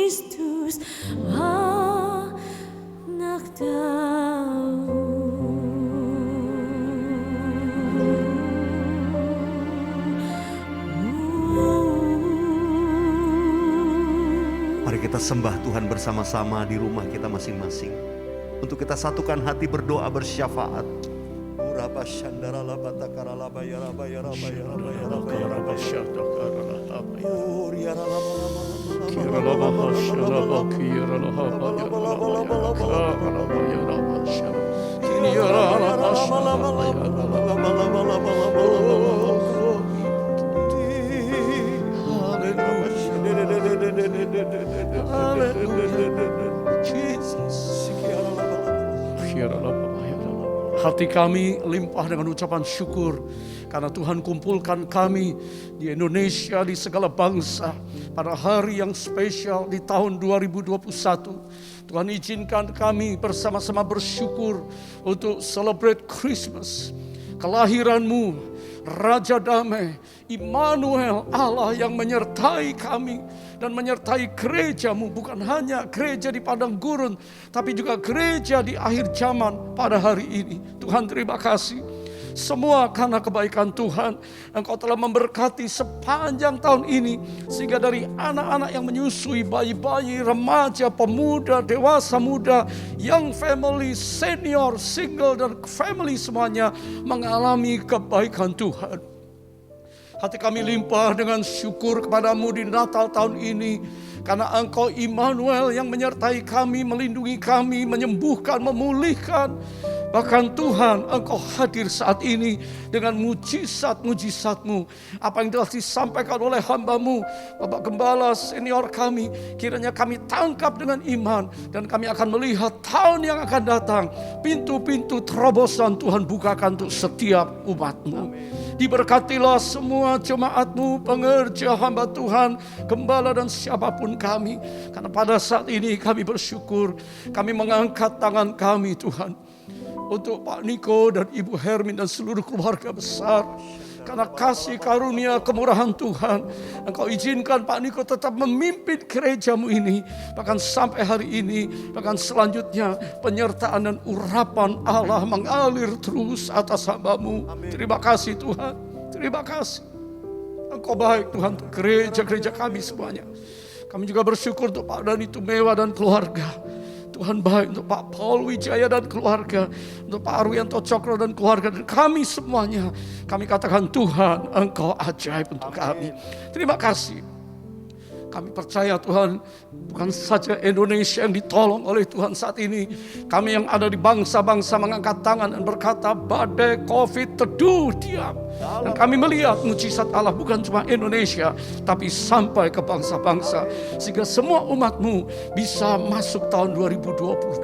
Kristus anak Daud. Mari kita sembah Tuhan bersama-sama di rumah kita masing-masing. Untuk kita satukan hati berdoa bersyafaat. Hati kami limpah dengan ucapan syukur karena Tuhan kumpulkan kami di Indonesia, di segala bangsa pada hari yang spesial di tahun 2021. Tuhan izinkan kami bersama-sama bersyukur untuk celebrate Christmas, kelahiran-Mu, Raja Damai, Immanuel, Allah yang menyertai kami dan menyertai gereja-Mu, bukan hanya gereja di padang gurun, tapi juga gereja di akhir zaman pada hari ini. Tuhan, terima kasih. Semua karena kebaikan Tuhan, Engkau telah memberkati sepanjang tahun ini, sehingga dari anak-anak yang menyusui, bayi-bayi, remaja, pemuda, dewasa muda, young family, senior, single, dan family semuanya mengalami kebaikan Tuhan. Hati kami limpah dengan syukur kepadamu di Natal tahun ini, karena Engkau Immanuel yang menyertai kami, melindungi kami, menyembuhkan, memulihkan. Bahkan Tuhan, Engkau hadir saat ini dengan mujizat-mujizat-Mu. Apa yang telah disampaikan oleh hamba-Mu, Bapak Gembala senior kami, kiranya kami tangkap dengan iman, dan kami akan melihat tahun yang akan datang. Pintu-pintu terobosan Tuhan bukakan untuk setiap umat-Mu. Diberkatilah semua jemaat-Mu, pengerja hamba Tuhan, gembala dan siapapun kami. Karena pada saat ini kami bersyukur, kami mengangkat tangan kami Tuhan, untuk Pak Niko dan Ibu Hermin dan seluruh keluarga besar. Karena kasih karunia kemurahan Tuhan, Engkau izinkan Pak Niko tetap memimpin gereja-Mu ini. Bahkan sampai hari ini, bahkan selanjutnya penyertaan dan urapan Allah mengalir terus atas hamba-Mu. Terima kasih Tuhan, terima kasih. Engkau baik Tuhan untuk gereja-gereja kami semuanya. Kami juga bersyukur untuk Pak Dani Tumewa dan keluarga. Tuhan baik untuk Pak Paul Wijaya dan keluarga, untuk Pak Arwianto Cokro dan keluarga, dan kami semuanya. Kami katakan Tuhan, Engkau ajaib untuk kami. Terima kasih. Kami percaya Tuhan, bukan saja Indonesia yang ditolong oleh Tuhan saat ini. Kami yang ada di bangsa-bangsa mengangkat tangan dan berkata, badai COVID teduh diam. Dan kami melihat mujizat Allah bukan cuma Indonesia, tapi sampai ke bangsa-bangsa. Sehingga semua umat-Mu bisa masuk tahun 2022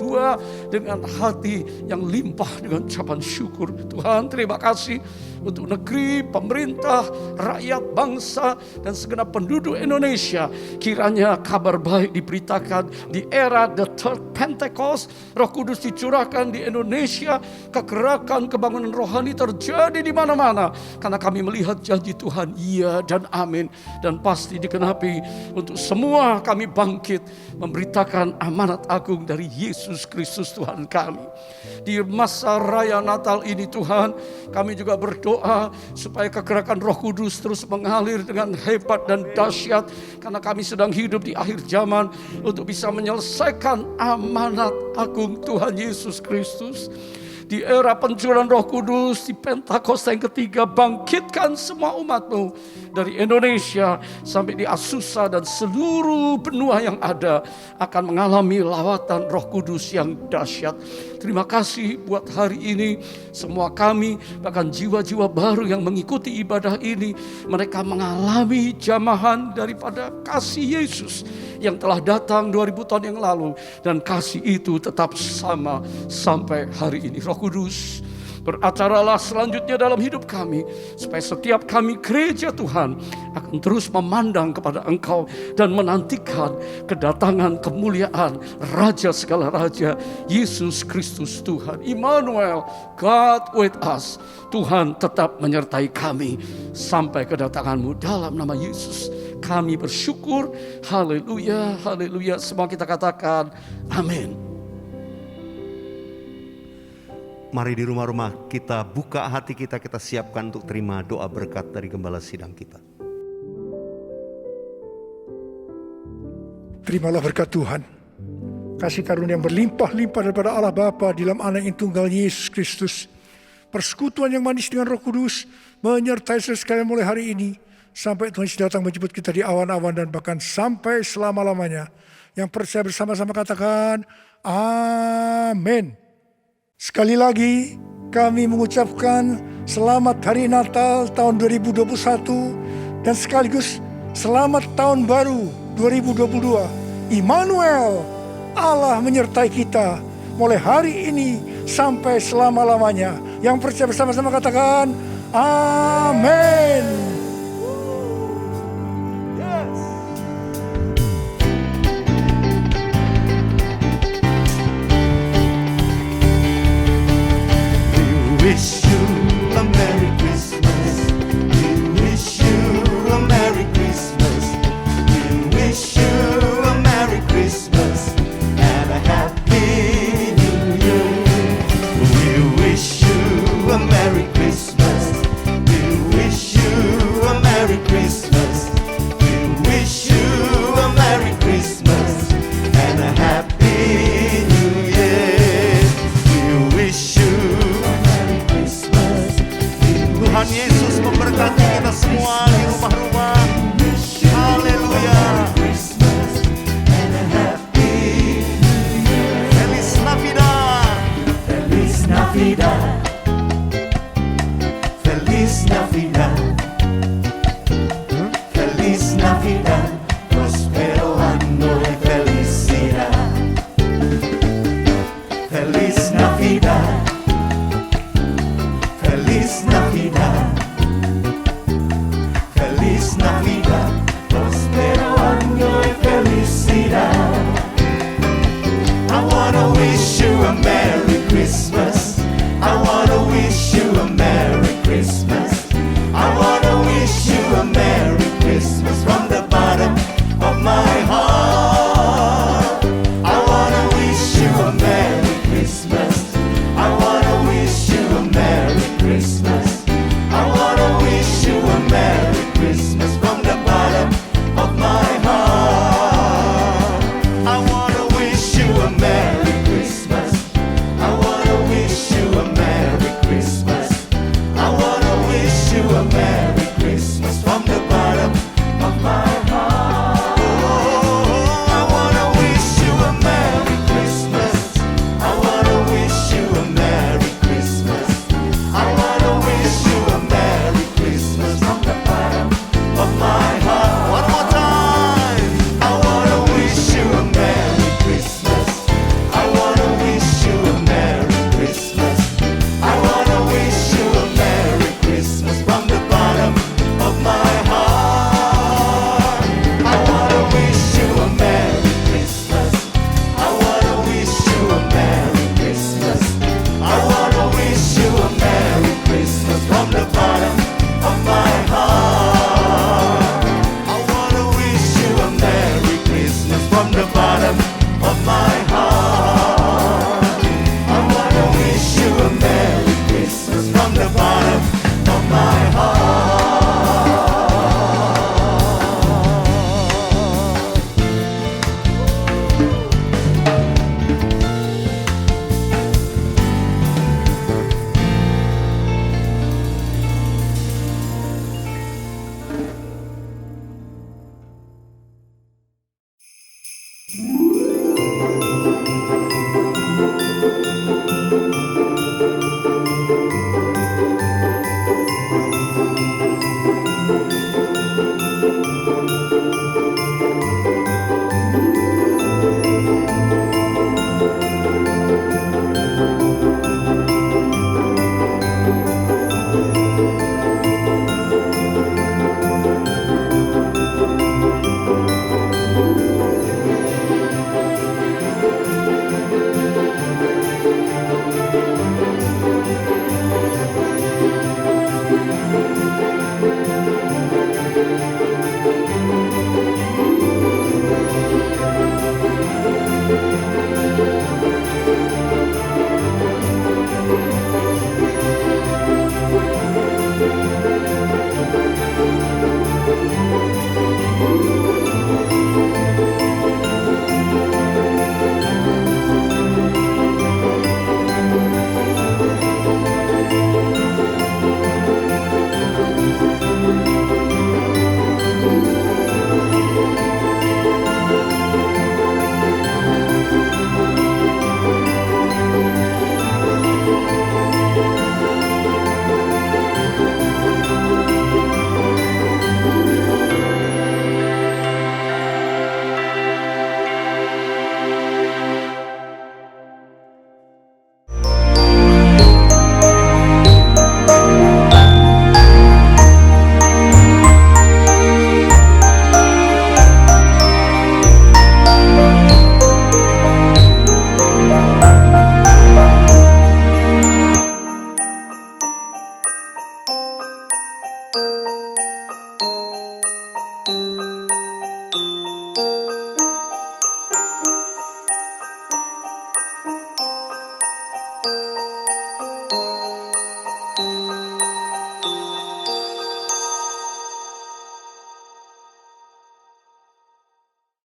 dengan hati yang limpah dengan ucapan syukur. Tuhan, terima kasih untuk negeri, pemerintah, rakyat, bangsa, dan segenap penduduk Indonesia. Kiranya kabar baik diberitakan di era the third Pentecost. Roh Kudus dicurahkan di Indonesia. Kegerakan kebangunan rohani terjadi di mana-mana. Karena kami melihat janji Tuhan, iya dan amin. Dan pasti dikenapi untuk semua kami bangkit memberitakan amanat agung dari Yesus Kristus Tuhan kami. Di masa raya Natal ini Tuhan, kami juga berdoa supaya kegerakan Roh Kudus terus mengalir dengan hebat dan dahsyat. Karena kami sedang hidup di akhir zaman untuk bisa menyelesaikan amanat agung Tuhan Yesus Kristus. Di era pencurahan Roh Kudus, di Pentakosta yang ketiga, bangkitkan semua umat-Mu dari Indonesia sampai di Azusa dan seluruh benua yang ada akan mengalami lawatan Roh Kudus yang dahsyat. Terima kasih buat hari ini. Semua kami, bahkan jiwa-jiwa baru yang mengikuti ibadah ini, mereka mengalami jamahan daripada kasih Yesus yang telah datang 2000 tahun yang lalu. Dan kasih itu tetap sama sampai hari ini. Roh Kudus, beracaralah selanjutnya dalam hidup kami, supaya setiap kami gereja Tuhan akan terus memandang kepada Engkau dan menantikan kedatangan kemuliaan Raja segala Raja, Yesus Kristus Tuhan. Immanuel, God with us. Tuhan tetap menyertai kami sampai kedatangan-Mu. Dalam nama Yesus kami bersyukur. Haleluya, haleluya. Semua kita katakan amin. Mari di rumah-rumah kita buka hati kita, kita siapkan untuk terima doa berkat dari Gembala Sidang kita. Terimalah berkat Tuhan, kasih karunia yang berlimpah-limpah daripada Allah Bapa di dalam Anak yang tunggal Yesus Kristus, persekutuan yang manis dengan Roh Kudus menyertai saudara sekalian mulai hari ini sampai Tuhan Yesus datang menjemput kita di awan-awan dan bahkan sampai selama-lamanya. Yang percaya bersama-sama katakan amin. Sekali lagi kami mengucapkan selamat Hari Natal tahun 2021 dan sekaligus selamat tahun baru 2022. Immanuel, Allah menyertai kita mulai hari ini sampai selama-lamanya. Yang percaya bersama-sama katakan amin. Wish you a Merry Christmas. We wish you a Merry Christmas. We wish Yesus memberkati kita semua di rumah-rumah. Haleluya. Feliz Navidad. Feliz Navidad. Feliz Navidad. Feliz Navidad. Prospero año de felicidad. Feliz Navidad. Feliz Navidad. Feliz Navidad. Prospero año de felicidad. I wanna wish you a Merry Christmas. I wanna wish you a Merry Christmas. I wanna wish you a Merry Christmas from the bottom of my heart. I wanna wish you a Merry Christmas. I wanna wish you a Merry Christmas. I wanna wish you a Merry Christmas from the bottom of my heart. I wanna wish you a Merry Christmas. I wanna wish you a Merry Christmas. I wanna wish you a Merry